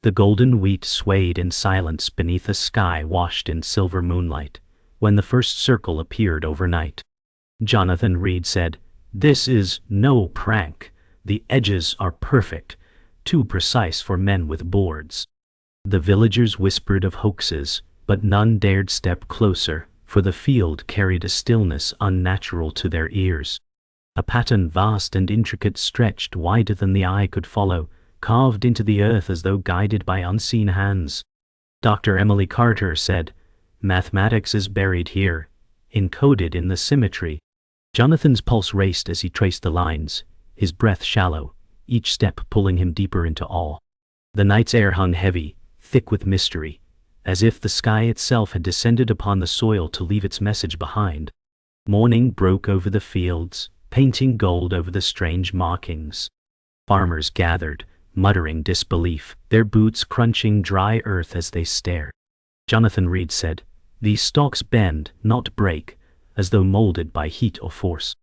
The golden wheat swayed in silence beneath a sky washed in silver moonlight, when the first circle appeared overnight. Jonathan Reed said, "This is no prank. The edges are perfect, too precise for men with boards." The villagers whispered of hoaxes, but none dared step closer, for the field carried a stillness unnatural to their ears. A pattern vast and intricate stretched wider than the eye could follow, carved into the earth as though guided by unseen hands. Dr. Emily Carter said, "Mathematics is buried here, encoded in the symmetry." Jonathan's pulse raced as he traced the lines, his breath shallow, each step pulling him deeper into awe. The night's air hung heavy, thick with mystery, as if the sky itself had descended upon the soil to leave its message behind. Morning broke over the fields, painting gold over the strange markings. Farmers gathered, muttering disbelief, their boots crunching dry earth as they stared. Jonathan Reed said, "These stalks bend, not break, as though molded by heat or force."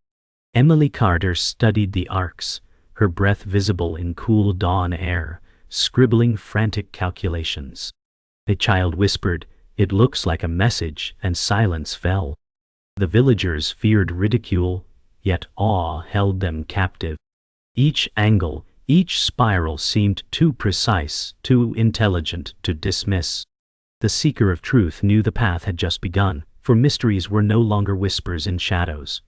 Emily Carter studied the arcs, her breath visible in cool dawn air, scribbling frantic calculations. A child whispered, "It looks like a message," and silence fell. The villagers feared ridicule, yet awe held them captive. Each angle, each spiral seemed too precise, too intelligent to dismiss. The seeker of truth knew the path had just begun, for mysteries were no longer whispers in shadows.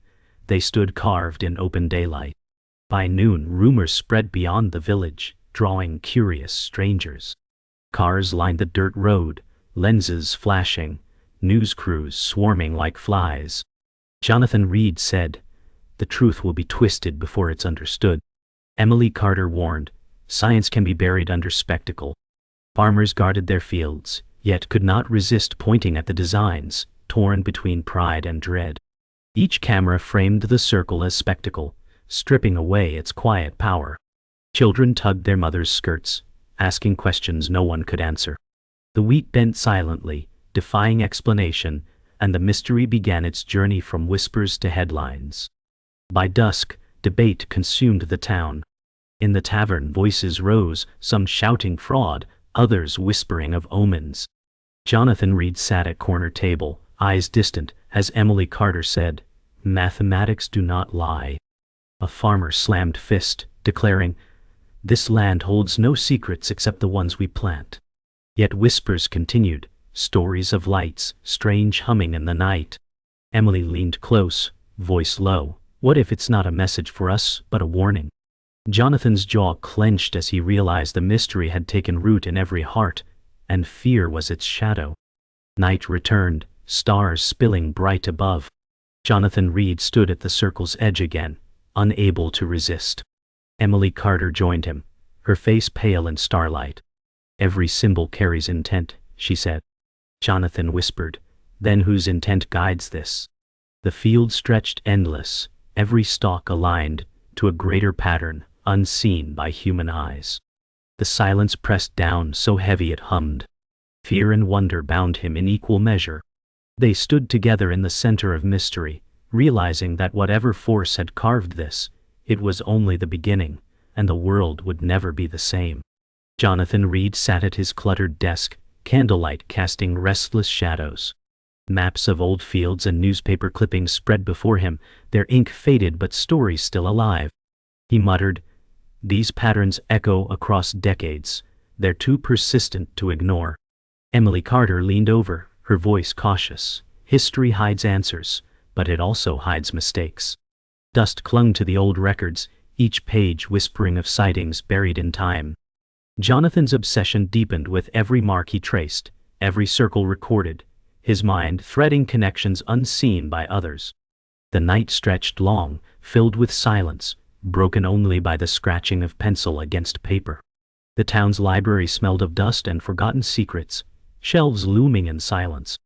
They stood carved in open daylight. By noon, rumors spread beyond the village, drawing curious strangers. Cars lined the dirt road, lenses flashing, news crews swarming like flies. Jonathan Reed said, "The truth will be twisted before it's understood." Emily Carter warned, "Science can be buried under spectacle." Farmers guarded their fields, yet could not resist pointing at the designs, torn between pride and dread. Each camera framed the circle as spectacle, stripping away its quiet power. Children tugged their mothers' skirts, asking questions no one could answer. The wheat bent silently, defying explanation, and the mystery began its journey from whispers to headlines. By dusk, debate consumed the town. In the tavern, voices rose, some shouting fraud, others whispering of omens. Jonathan Reed sat at corner table, eyes distant, as Emily Carter said, "Mathematics do not lie." A farmer slammed fist, declaring, "This land holds no secrets except the ones we plant." Yet whispers continued, stories of lights, strange humming in the night. Emily leaned close, voice low. "What if it's not a message for us, but a warning?" Jonathan's jaw clenched as he realized the mystery had taken root in every heart, and fear was its shadow. Night returned, stars spilling bright above. Jonathan Reed stood at the circle's edge again, unable to resist. Emily Carter joined him, her face pale in starlight. "Every symbol carries intent," she said. Jonathan whispered, "Then whose intent guides this?" The field stretched endless, every stalk aligned to a greater pattern, unseen by human eyes. The silence pressed down so heavy it hummed. Fear and wonder bound him in equal measure. They stood together in the center of mystery, realizing that whatever force had carved this, it was only the beginning, and the world would never be the same. Jonathan Reed sat at his cluttered desk, candlelight casting restless shadows. Maps of old fields and newspaper clippings spread before him, their ink faded but stories still alive. He muttered, "These patterns echo across decades. They're too persistent to ignore." Emily Carter leaned over, her voice cautious. "History hides answers, but it also hides mistakes." Dust clung to the old records, each page whispering of sightings buried in time. Jonathan's obsession deepened with every mark he traced, every circle recorded, his mind threading connections unseen by others. The night stretched long, filled with silence, broken only by the scratching of pencil against paper. The town's library smelled of dust and forgotten secrets, shelves looming in silence.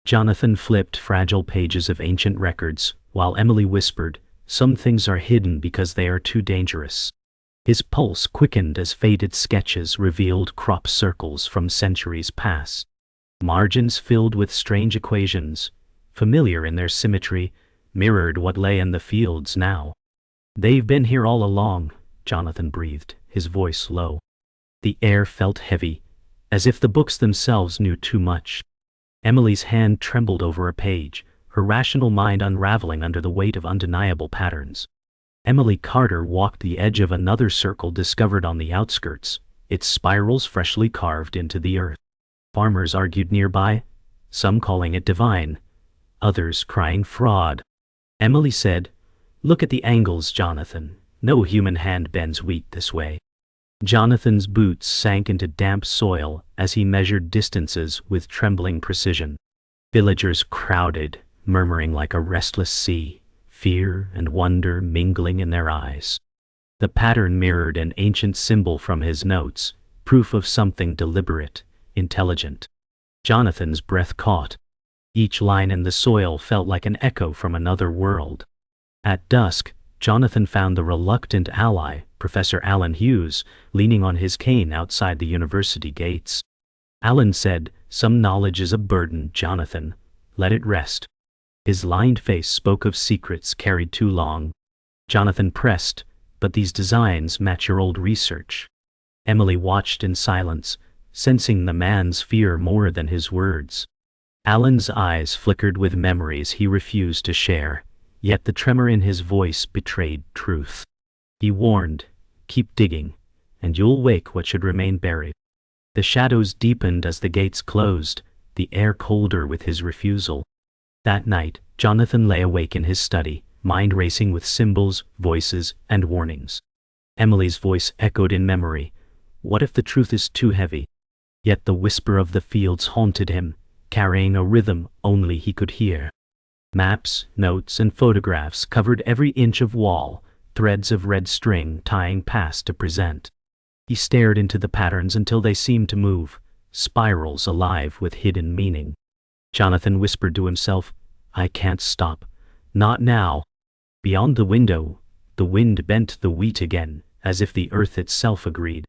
Jonathan flipped fragile pages of ancient records, while Emily whispered, "Some things are hidden because they are too dangerous." His pulse quickened as faded sketches revealed crop circles from centuries past. Margins filled with strange equations, familiar in their symmetry, mirrored what lay in the fields now. "They've been here all along," Jonathan breathed, his voice low. The air felt heavy, as if the books themselves knew too much. Emily's hand trembled over a page, her rational mind unraveling under the weight of undeniable patterns. Emily Carter walked the edge of another circle discovered on the outskirts, its spirals freshly carved into the earth. Farmers argued nearby, some calling it divine, others crying fraud. Emily said, "Look at the angles, Jonathan. No human hand bends wheat this way." Jonathan's boots sank into damp soil as he measured distances with trembling precision. Villagers crowded, murmuring like a restless sea, fear and wonder mingling in their eyes. The pattern mirrored an ancient symbol from his notes, proof of something deliberate, intelligent. Jonathan's breath caught. Each line in the soil felt like an echo from another world. At dusk, Jonathan found the reluctant ally, Professor Alan Hughes, leaning on his cane outside the university gates. Alan said, "Some knowledge is a burden, Jonathan. Let it rest." His lined face spoke of secrets carried too long. Jonathan pressed, "But these designs match your old research." Emily watched in silence, sensing the man's fear more than his words. Alan's eyes flickered with memories he refused to share, yet the tremor in his voice betrayed truth. He warned, "Keep digging, and you'll wake what should remain buried." The shadows deepened as the gates closed, the air colder with his refusal. That night, Jonathan lay awake in his study, mind racing with symbols, voices, and warnings. Emily's voice echoed in memory. What if the truth is too heavy? Yet the whisper of the fields haunted him, carrying a rhythm only he could hear. Maps, notes, and photographs covered every inch of wall, threads of red string tying past to present. He stared into the patterns until they seemed to move, spirals alive with hidden meaning. Jonathan whispered to himself, "I can't stop. Not now." Beyond the window, the wind bent the wheat again, as if the earth itself agreed.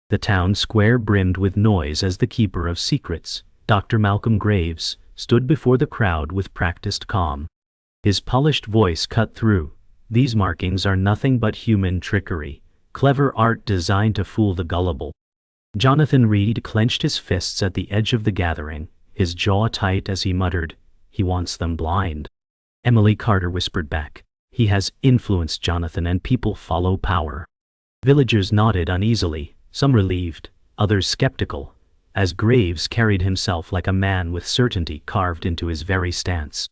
The town square brimmed with noise as the keeper of secrets, Dr. Malcolm Graves, stood before the crowd with practiced calm. His polished voice cut through. "These markings are nothing but human trickery, clever art designed to fool the gullible." Jonathan Reed clenched his fists at the edge of the gathering, his jaw tight as he muttered, "He wants them blind." Emily Carter whispered back, "He has influenced Jonathan and people follow power." Villagers nodded uneasily, some relieved, others skeptical, as Graves carried himself like a man with certainty carved into his very stance.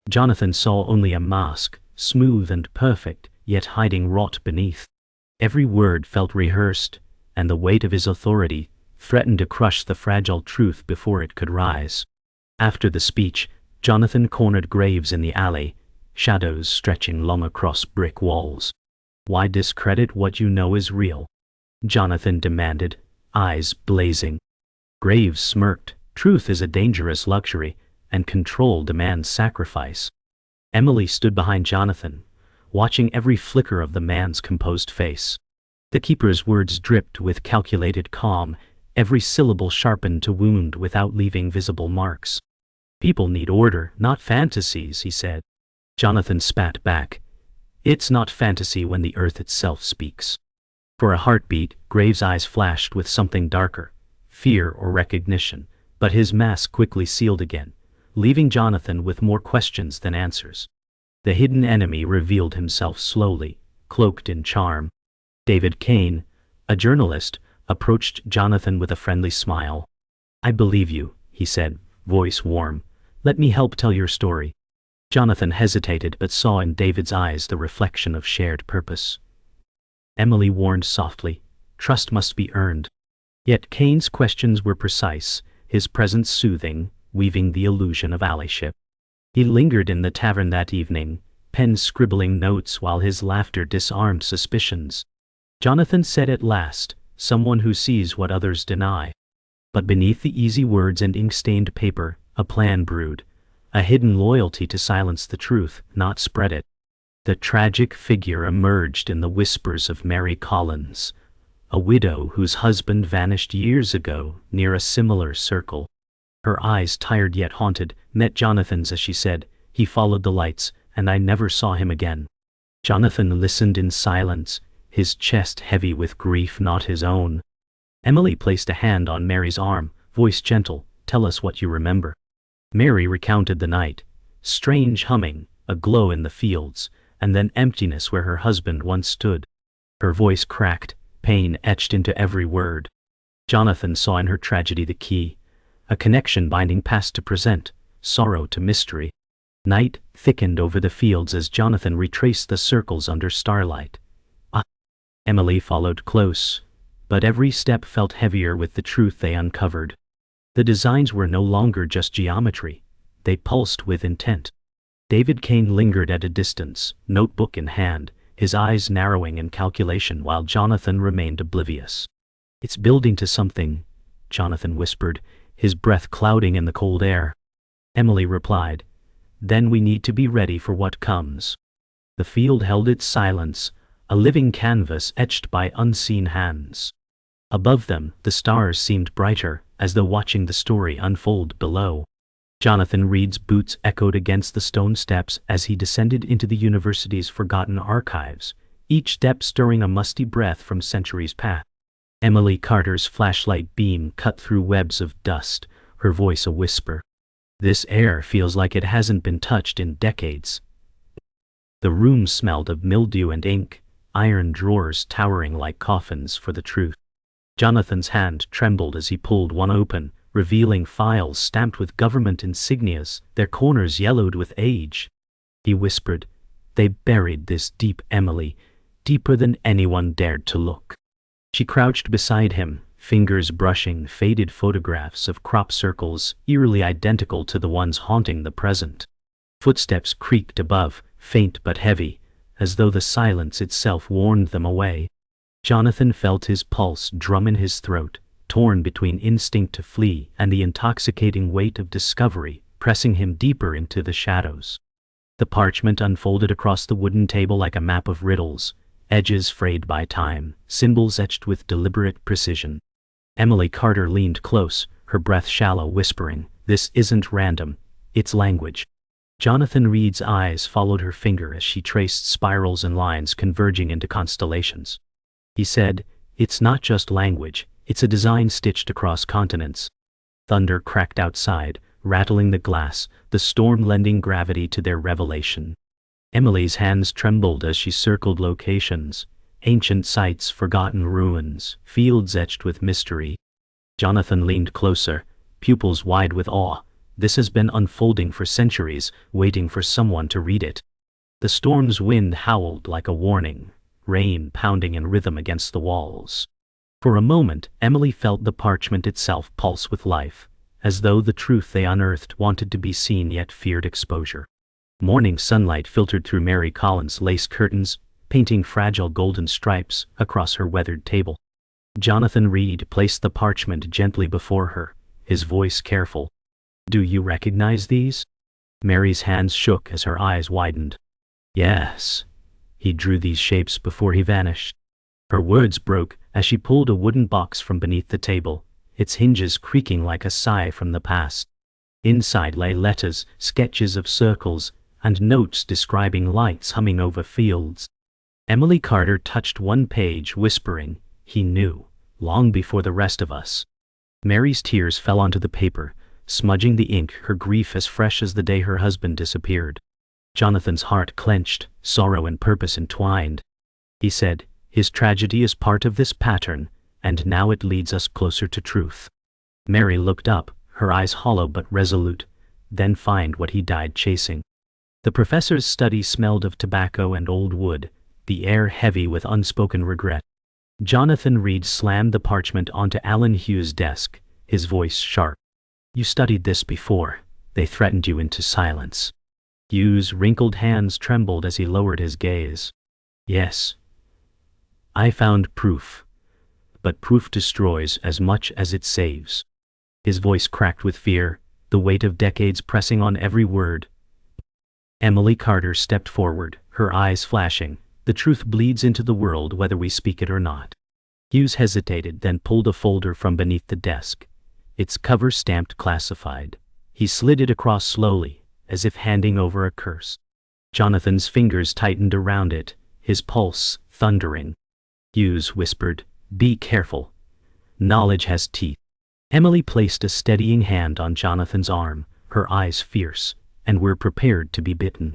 Jonathan saw only a mask, smooth and perfect, yet hiding rot beneath. Every word felt rehearsed, and the weight of his authority threatened to crush the fragile truth before it could rise. After the speech, Jonathan cornered Graves in the alley, shadows stretching long across brick walls. "Why discredit what you know is real?" Jonathan demanded, eyes blazing. Graves smirked. "Truth is a dangerous luxury, and control demands sacrifice." Emily stood behind Jonathan, watching every flicker of the man's composed face. The keeper's words dripped with calculated calm, every syllable sharpened to wound without leaving visible marks. "People need order, not fantasies," he said. Jonathan spat back. "It's not fantasy when the earth itself speaks." For a heartbeat, Graves' eyes flashed with something darker, fear or recognition, but his mask quickly sealed again, leaving Jonathan with more questions than answers. The hidden enemy revealed himself slowly, cloaked in charm. David Kane, a journalist, approached Jonathan with a friendly smile. "I believe you," he said, voice warm. "Let me help tell your story." Jonathan hesitated but saw in David's eyes the reflection of shared purpose. Emily warned softly, "Trust must be earned." Yet Kane's questions were precise, his presence soothing, weaving the illusion of allyship. He lingered in the tavern that evening, pen scribbling notes while his laughter disarmed suspicions. Jonathan said at last, "Someone who sees what others deny." But beneath the easy words and ink-stained paper, a plan brewed, a hidden loyalty to silence the truth, not spread it. The tragic figure emerged in the whispers of Mary Collins, a widow whose husband vanished years ago near a similar circle. Her eyes, tired yet haunted, met Jonathan's as she said, "He followed the lights, and I never saw him again." Jonathan listened in silence, his chest heavy with grief not his own. Emily placed a hand on Mary's arm, voice gentle, "Tell us what you remember." Mary recounted the night. Strange humming, a glow in the fields, and then emptiness where her husband once stood. Her voice cracked, pain etched into every word. Jonathan saw in her tragedy the key, a connection binding past to present, sorrow to mystery. Night thickened over the fields as Jonathan retraced the circles under starlight. Emily followed close, but every step felt heavier with the truth they uncovered. The designs were no longer just geometry, they pulsed with intent. David Kane lingered at a distance, notebook in hand, his eyes narrowing in calculation while Jonathan remained oblivious. "It's building to something," Jonathan whispered, his breath clouding in the cold air. Emily replied, "Then we need to be ready for what comes." The field held its silence, a living canvas etched by unseen hands. Above them, the stars seemed brighter, as though watching the story unfold below. Jonathan Reed's boots echoed against the stone steps as he descended into the university's forgotten archives, each step stirring a musty breath from centuries past. Emily Carter's flashlight beam cut through webs of dust, her voice a whisper. "This air feels like it hasn't been touched in decades." The room smelled of mildew and ink, iron drawers towering like coffins for the truth. Jonathan's hand trembled as he pulled one open, revealing files stamped with government insignias, their corners yellowed with age. He whispered, "They buried this deep, Emily, deeper than anyone dared to look." She crouched beside him, fingers brushing faded photographs of crop circles eerily identical to the ones haunting the present. Footsteps creaked above, faint but heavy, as though the silence itself warned them away. Jonathan felt his pulse drum in his throat, torn between instinct to flee and the intoxicating weight of discovery, pressing him deeper into the shadows. The parchment unfolded across the wooden table like a map of riddles, edges frayed by time, symbols etched with deliberate precision. Emily Carter leaned close, her breath shallow, whispering, "This isn't random, it's language." Jonathan Reed's eyes followed her finger as she traced spirals and lines converging into constellations. He said, "It's not just language, it's a design stitched across continents." Thunder cracked outside, rattling the glass, the storm lending gravity to their revelation. Emily's hands trembled as she circled locations, ancient sites, forgotten ruins, fields etched with mystery. Jonathan leaned closer, pupils wide with awe. This has been unfolding for centuries, waiting for someone to read it. The storm's wind howled like a warning, rain pounding in rhythm against the walls. For a moment, Emily felt the parchment itself pulse with life, as though the truth they unearthed wanted to be seen yet feared exposure. Morning sunlight filtered through Mary Collins' lace curtains, painting fragile golden stripes across her weathered table. Jonathan Reed placed the parchment gently before her, his voice careful. "Do you recognize these?" Mary's hands shook as her eyes widened. "Yes." He drew these shapes before he vanished. Her words broke as she pulled a wooden box from beneath the table, its hinges creaking like a sigh from the past. Inside lay letters, sketches of circles, and notes describing lights humming over fields. Emily Carter touched one page, whispering, "He knew, long before the rest of us." Mary's tears fell onto the paper, smudging the ink, her grief as fresh as the day her husband disappeared. Jonathan's heart clenched, sorrow and purpose entwined. He said, "His tragedy is part of this pattern, and now it leads us closer to truth." Mary looked up, her eyes hollow but resolute, "Then find what he died chasing." The professor's study smelled of tobacco and old wood, the air heavy with unspoken regret. Jonathan Reed slammed the parchment onto Alan Hughes' desk, his voice sharp. "You studied this before. They threatened you into silence." Hughes' wrinkled hands trembled as he lowered his gaze. "Yes. I found proof. But proof destroys as much as it saves." His voice cracked with fear, the weight of decades pressing on every word. Emily Carter stepped forward, her eyes flashing. "The truth bleeds into the world whether we speak it or not." Hughes hesitated, then pulled a folder from beneath the desk, its cover stamped classified. He slid it across slowly, as if handing over a curse. Jonathan's fingers tightened around it, his pulse thundering. Hughes whispered, "Be careful. Knowledge has teeth." Emily placed a steadying hand on Jonathan's arm, her eyes fierce, and were prepared to be bitten.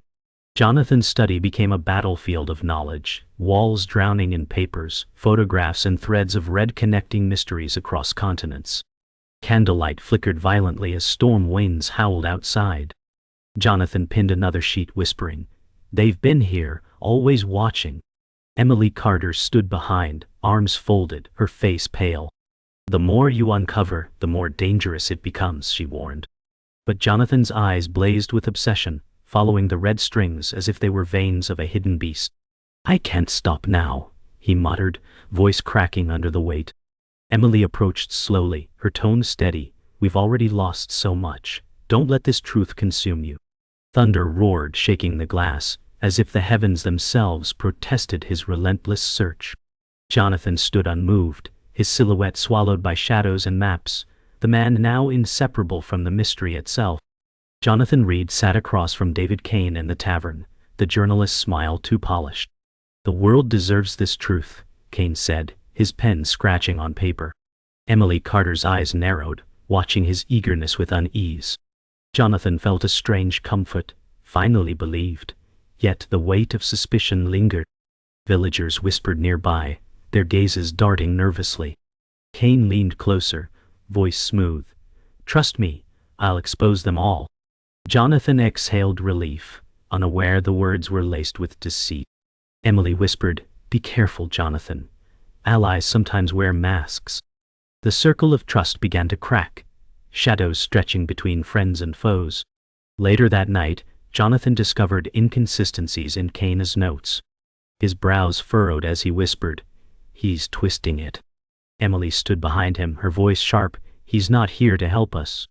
Jonathan's study became a battlefield of knowledge, walls drowning in papers, photographs and threads of red connecting mysteries across continents. Candlelight flickered violently as storm winds howled outside. Jonathan pinned another sheet, whispering, "They've been here, always watching." Emily Carter stood behind, arms folded, her face pale. "The more you uncover, the more dangerous it becomes," she warned. But Jonathan's eyes blazed with obsession, following the red strings as if they were veins of a hidden beast. "I can't stop now," he muttered, voice cracking under the weight. Emily approached slowly, her tone steady. "We've already lost so much. Don't let this truth consume you." Thunder roared, shaking the glass, as if the heavens themselves protested his relentless search. Jonathan stood unmoved, his silhouette swallowed by shadows and maps, the man now inseparable from the mystery itself. Jonathan Reed sat across from David Kane in the tavern, the journalist's smile too polished. "The world deserves this truth," Kane said, his pen scratching on paper. Emily Carter's eyes narrowed, watching his eagerness with unease. Jonathan felt a strange comfort, finally believed, yet the weight of suspicion lingered. Villagers whispered nearby, their gazes darting nervously. Kane leaned closer, voice smooth. "Trust me, I'll expose them all." Jonathan exhaled relief, unaware the words were laced with deceit. Emily whispered, "Be careful, Jonathan. Allies sometimes wear masks." The circle of trust began to crack, shadows stretching between friends and foes. Later that night, Jonathan discovered inconsistencies in Kane's notes. His brows furrowed as he whispered, "He's twisting it." Emily stood behind him, her voice sharp, "He's not here to help us."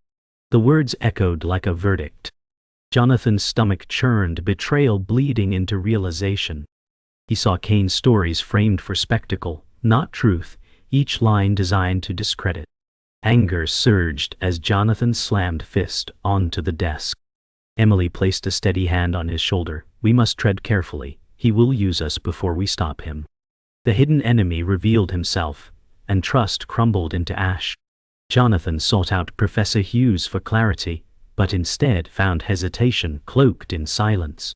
The words echoed like a verdict. Jonathan's stomach churned, betrayal bleeding into realization. He saw Kane's stories framed for spectacle, not truth, each line designed to discredit. Anger surged as Jonathan slammed fist onto the desk. Emily placed a steady hand on his shoulder. "We must tread carefully. He will use us before we stop him." The hidden enemy revealed himself, and trust crumbled into ash. Jonathan sought out Professor Hughes for clarity, but instead found hesitation cloaked in silence.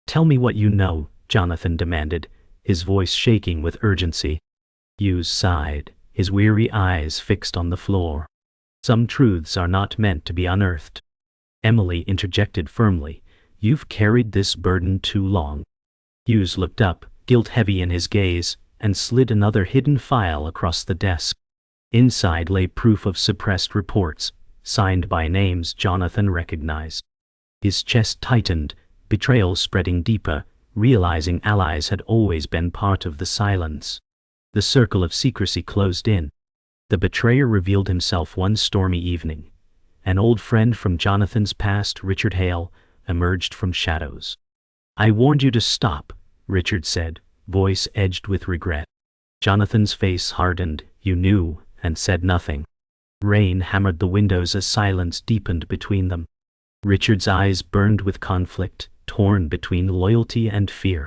"Tell me what you know," Jonathan demanded, his voice shaking with urgency. Hughes sighed, his weary eyes fixed on the floor. "Some truths are not meant to be unearthed." Emily interjected firmly, "You've carried this burden too long." Hughes looked up, guilt heavy in his gaze, and slid another hidden file across the desk. Inside lay proof of suppressed reports, signed by names Jonathan recognized. His chest tightened, betrayal spreading deeper, realizing allies had always been part of the silence. The circle of secrecy closed in. The betrayer revealed himself one stormy evening. An old friend from Jonathan's past, Richard Hale, emerged from shadows. "I warned you to stop," Richard said, voice edged with regret. Jonathan's face hardened. "You knew, and said nothing." Rain hammered the windows as silence deepened between them. Richard's eyes burned with conflict, torn between loyalty and fear.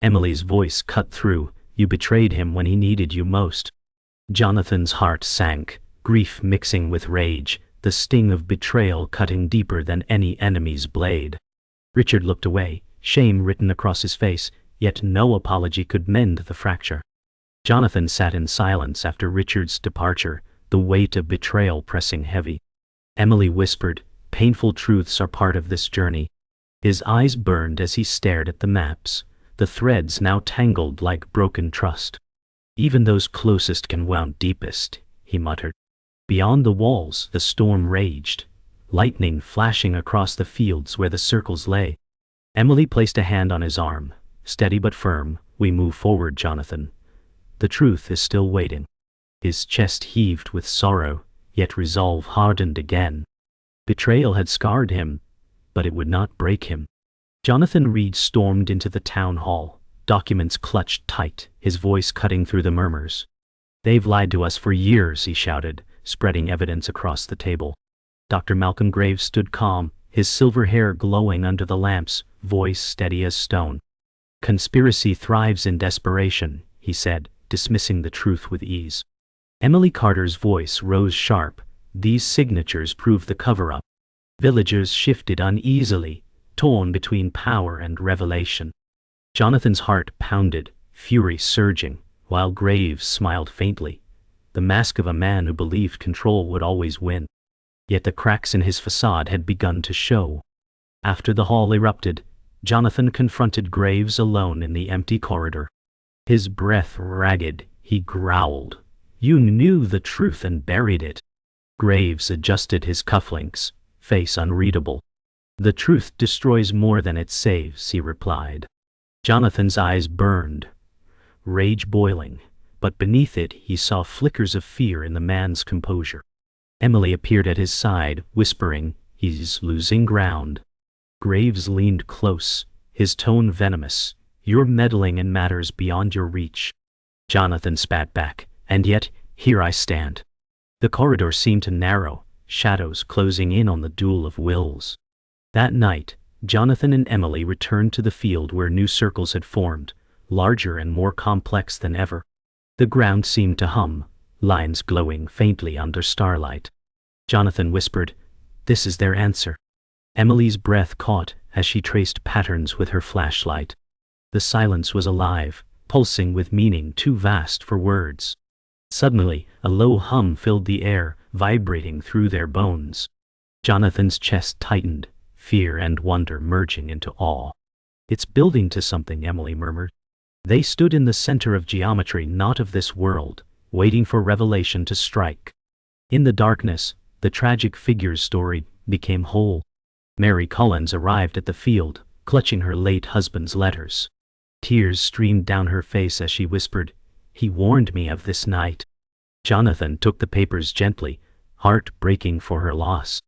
Emily's voice cut through, "You betrayed him when he needed you most." Jonathan's heart sank, grief mixing with rage, the sting of betrayal cutting deeper than any enemy's blade. Richard looked away, shame written across his face, yet no apology could mend the fracture. Jonathan sat in silence after Richard's departure, the weight of betrayal pressing heavy. Emily whispered, "Painful truths are part of this journey." His eyes burned as he stared at the maps, the threads now tangled like broken trust. "Even those closest can wound deepest," he muttered. Beyond the walls, the storm raged, lightning flashing across the fields where the circles lay. Emily placed a hand on his arm, steady but firm. "We move forward, Jonathan. The truth is still waiting." His chest heaved with sorrow, yet resolve hardened again. Betrayal had scarred him, but it would not break him. Jonathan Reed stormed into the town hall, documents clutched tight, his voice cutting through the murmurs. "They've lied to us for years," he shouted, spreading evidence across the table. Dr. Malcolm Graves stood calm, his silver hair glowing under the lamps, voice steady as stone. "Conspiracy thrives in desperation," he said, dismissing the truth with ease. Emily Carter's voice rose sharp, These signatures prove the cover-up. Villagers shifted uneasily, torn between power and revelation. Jonathan's heart pounded, fury surging, while Graves smiled faintly. The mask of a man who believed control would always win. Yet the cracks in his facade had begun to show. After the hall erupted, Jonathan confronted Graves alone in the empty corridor. His breath ragged, he growled, "You knew the truth and buried it." Graves adjusted his cufflinks, face unreadable. "The truth destroys more than it saves," he replied. Jonathan's eyes burned, rage boiling, but beneath it he saw flickers of fear in the man's composure. Emily appeared at his side, whispering, "He's losing ground." Graves leaned close, his tone venomous. "You're meddling in matters beyond your reach." Jonathan spat back, "And yet, here I stand." The corridor seemed to narrow, shadows closing in on the duel of wills. That night, Jonathan and Emily returned to the field where new circles had formed, larger and more complex than ever. The ground seemed to hum, lines glowing faintly under starlight. Jonathan whispered, "This is their answer." Emily's breath caught as she traced patterns with her flashlight. The silence was alive, pulsing with meaning too vast for words. Suddenly, a low hum filled the air, vibrating through their bones. Jonathan's chest tightened, fear and wonder merging into awe. "It's building to something," Emily murmured. They stood in the center of geometry not of this world, waiting for revelation to strike. In the darkness, the tragic figure's story became whole. Mary Collins arrived at the field, clutching her late husband's letters. Tears streamed down her face as she whispered, "He warned me of this night." Jonathan took the papers gently, heart breaking for her loss.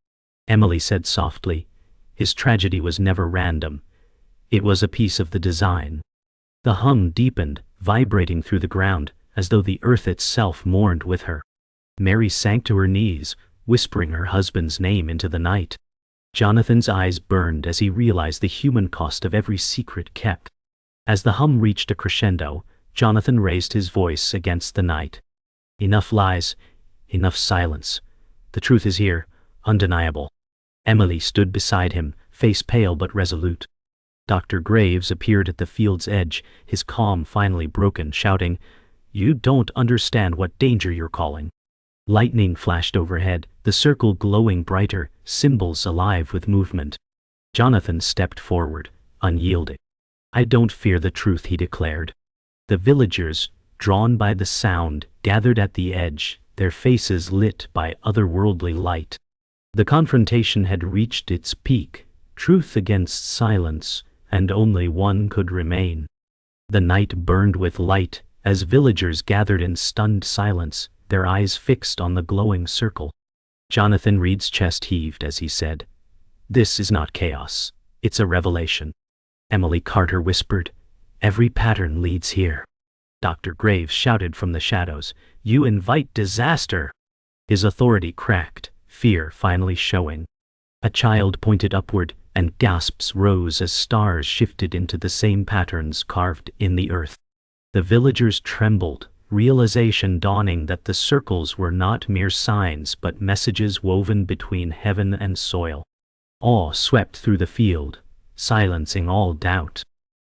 Emily said softly, "His tragedy was never random. It was a piece of the design." The hum deepened, vibrating through the ground, as though the earth itself mourned with her. Mary sank to her knees, whispering her husband's name into the night. Jonathan's eyes burned as he realized the human cost of every secret kept. As the hum reached a crescendo, Jonathan raised his voice against the night. "Enough lies, enough silence. The truth is here, undeniable." Emily stood beside him, face pale but resolute. Dr. Graves appeared at the field's edge, his calm finally broken, shouting, "You don't understand what danger you're calling." Lightning flashed overhead, the circle glowing brighter, symbols alive with movement. Jonathan stepped forward, unyielding. "I don't fear the truth," he declared. The villagers, drawn by the sound, gathered at the edge, their faces lit by otherworldly light. The confrontation had reached its peak, truth against silence, and only one could remain. The night burned with light, as villagers gathered in stunned silence, their eyes fixed on the glowing circle. Jonathan Reed's chest heaved as he said, "This is not chaos, it's a revelation." Emily Carter whispered, "Every pattern leads here." Dr. Graves shouted from the shadows, "You invite disaster!" His authority cracked, fear finally showing. A child pointed upward, and gasps rose as stars shifted into the same patterns carved in the earth. The villagers trembled, realization dawning that the circles were not mere signs but messages woven between heaven and soil. Awe swept through the field, silencing all doubt.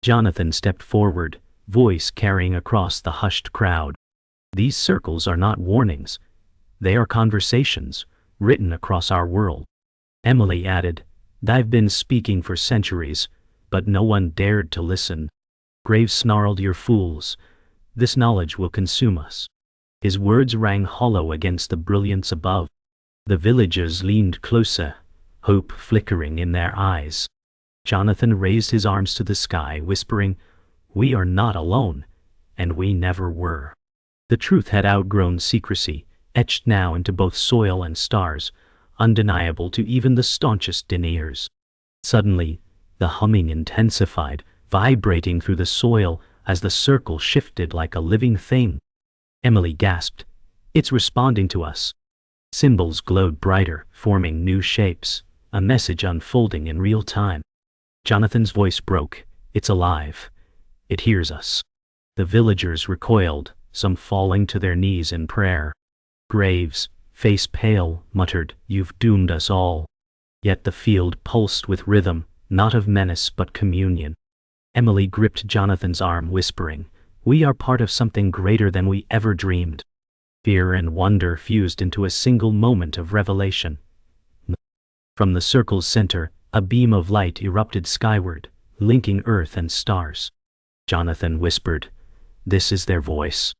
Jonathan stepped forward, voice carrying across the hushed crowd. "These circles are not warnings. They are conversations, written across our world." Emily added, "I've been speaking for centuries, but no one dared to listen." Graves snarled, "You're fools. This knowledge will consume us." His words rang hollow against the brilliance above. The villagers leaned closer, hope flickering in their eyes. Jonathan raised his arms to the sky, whispering, "We are not alone, and we never were." The truth had outgrown secrecy, etched now into both soil and stars, undeniable to even the staunchest deniers. Suddenly, the humming intensified, vibrating through the soil as the circle shifted like a living thing. Emily gasped, "It's responding to us." Symbols glowed brighter, forming new shapes, a message unfolding in real time. Jonathan's voice broke, "It's alive. It hears us." The villagers recoiled, some falling to their knees in prayer. Graves, face pale, muttered, "You've doomed us all." Yet the field pulsed with rhythm, not of menace but communion. Emily gripped Jonathan's arm, whispering, "We are part of something greater than we ever dreamed." Fear and wonder fused into a single moment of revelation. From the circle's center, a beam of light erupted skyward, linking earth and stars. Jonathan whispered, "This is their voice."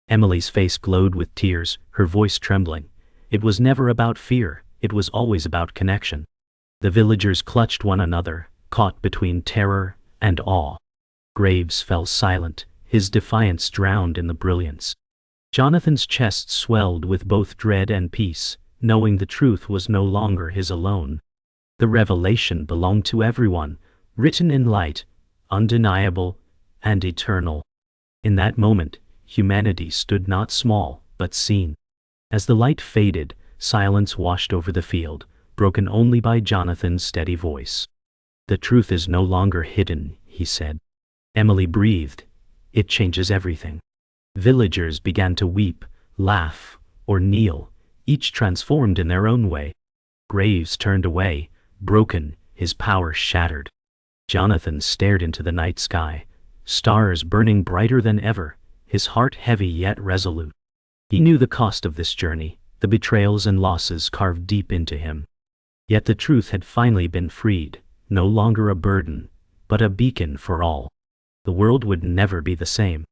Emily's face glowed with tears, her voice trembling. It was never about fear, it was always about connection. The villagers clutched one another, caught between terror and awe. Graves fell silent, his defiance drowned in the brilliance. Jonathan's chest swelled with both dread and peace, knowing the truth was no longer his alone. The revelation belonged to everyone, written in light, undeniable, and eternal. In that moment, humanity stood not small, but seen. As the light faded, silence washed over the field, broken only by Jonathan's steady voice. "The truth is no longer hidden," he said. Emily breathed. "It changes everything." Villagers began to weep, laugh, or kneel, each transformed in their own way. Graves turned away, broken, his power shattered. Jonathan stared into the night sky, stars burning brighter than ever, his heart heavy yet resolute. He knew the cost of this journey, the betrayals and losses carved deep into him. Yet the truth had finally been freed, no longer a burden, but a beacon for all. The world would never be the same.